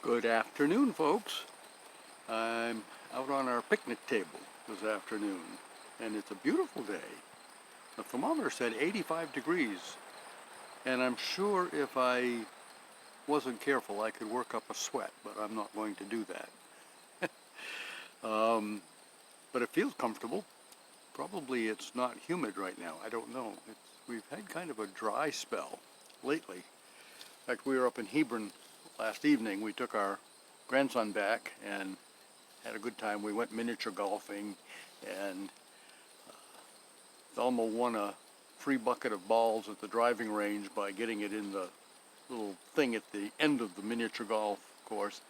Good afternoon, folks. I'm out on our picnic table this afternoon, and it's a beautiful day. The thermometer said 85 degrees, and I'm sure if I wasn't careful I could work up a sweat, but I'm not going to do that. But it feels comfortable. Probably it's not humid right now. I don't know. We've had kind of a dry spell lately. In fact, we were up in Hebron last evening. We took our grandson back and had a good time. We went miniature golfing, and Thelma won a free bucket of balls at the driving range by getting it in the little thing at the end of the miniature golf course.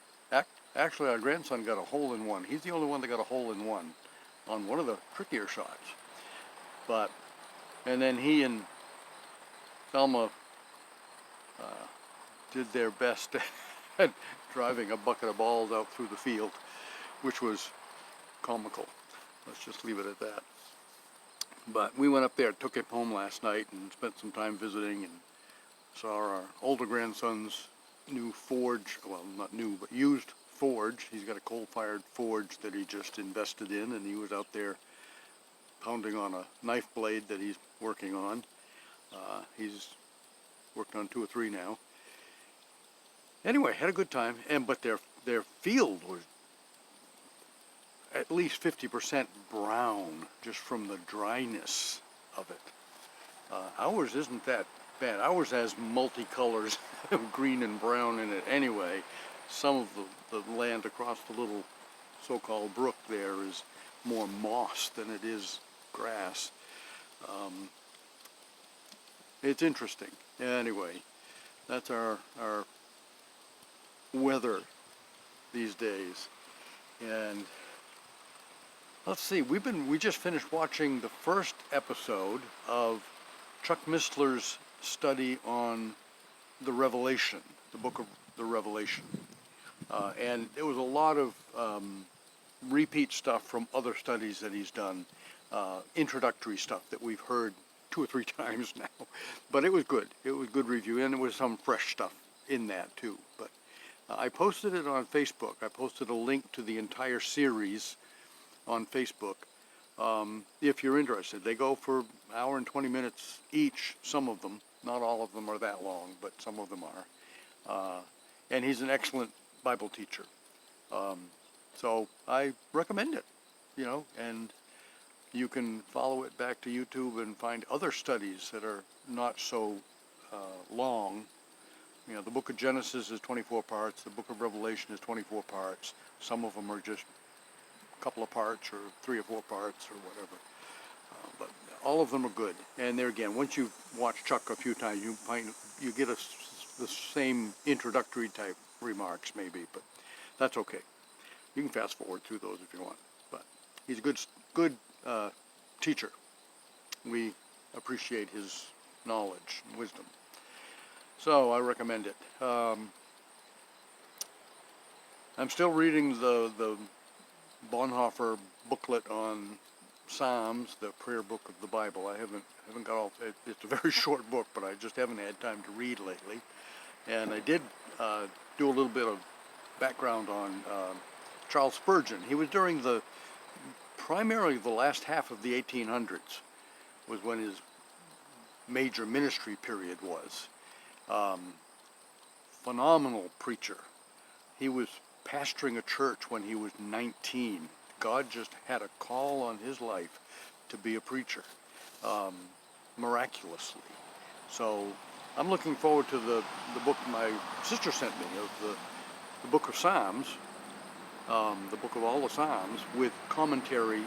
Actually, our grandson got a hole-in-one. He's the only one that got a hole-in-one on one of the trickier shots. And then he and Thelma did their best at driving a bucket of balls out through the field, which was comical. Let's just leave it at that. But we went up there, took him home last night, and spent some time visiting, and saw our older grandson's new forge, well, not new, but used forge. He's got a coal-fired forge that he just invested in, and he was out there pounding on a knife blade that he's working on. He's worked on 2 or 3 now. Anyway, had a good time, but their field was at least 50% brown just from the dryness of it. Ours isn't that bad. Ours has multicolors of green and brown in it anyway. Some of the land across the little so-called brook there is more moss than it is grass. It's interesting. Anyway, that's our weather these days. And let's see, we just finished watching the first episode of Chuck Missler's study on the Revelation, the book of the Revelation. And there was a lot of repeat stuff from other studies that he's done, introductory stuff that we've heard 2 or 3 times now. But it was good. It was good review, and there was some fresh stuff in that too. But I posted it on Facebook. I posted a link to the entire series on Facebook. If you're interested, they go for an hour and 20 minutes each, some of them. Not all of them are that long, but some of them are. And he's an excellent Bible teacher. So I recommend it, and you can follow it back to YouTube and find other studies that are not so long. The book of Genesis is 24 parts. The book of Revelation is 24 parts. Some of them are just a couple of parts or 3 or 4 parts or whatever. But all of them are good. And there again, once you watch Chuck a few times, you get the same introductory type remarks maybe, but that's okay. You can fast forward through those if you want. But he's a good teacher. We appreciate his knowledge and wisdom. So I recommend it. I'm still reading the Bonhoeffer booklet on Psalms, the prayer book of the Bible. I haven't got all. It's a very short book, but I just haven't had time to read lately. And I did do a little bit of background on Charles Spurgeon. He was during primarily the last half of the 1800s was when his major ministry period was. Phenomenal preacher. He was pastoring a church when he was 19. God just had a call on his life to be a preacher, miraculously. So I'm looking forward to the book my sister sent me of the book of Psalms, the book of all the Psalms, with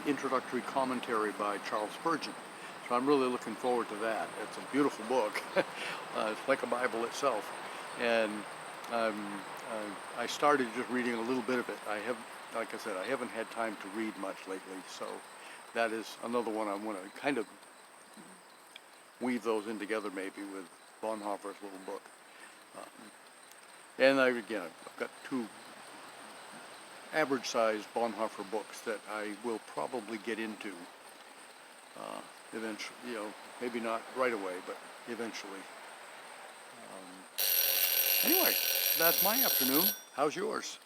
introductory commentary by Charles Spurgeon. So I'm really looking forward to that. It's a beautiful book. It's like a Bible itself. And I started just reading a little bit of it. Like I said, I haven't had time to read much lately, so that is another one I want to kind of weave those in together maybe with Bonhoeffer's little book. And I've got 2 average-sized Bonhoeffer books that I will probably get into eventually. Maybe not right away, but eventually. Anyway, that's my afternoon. How's yours?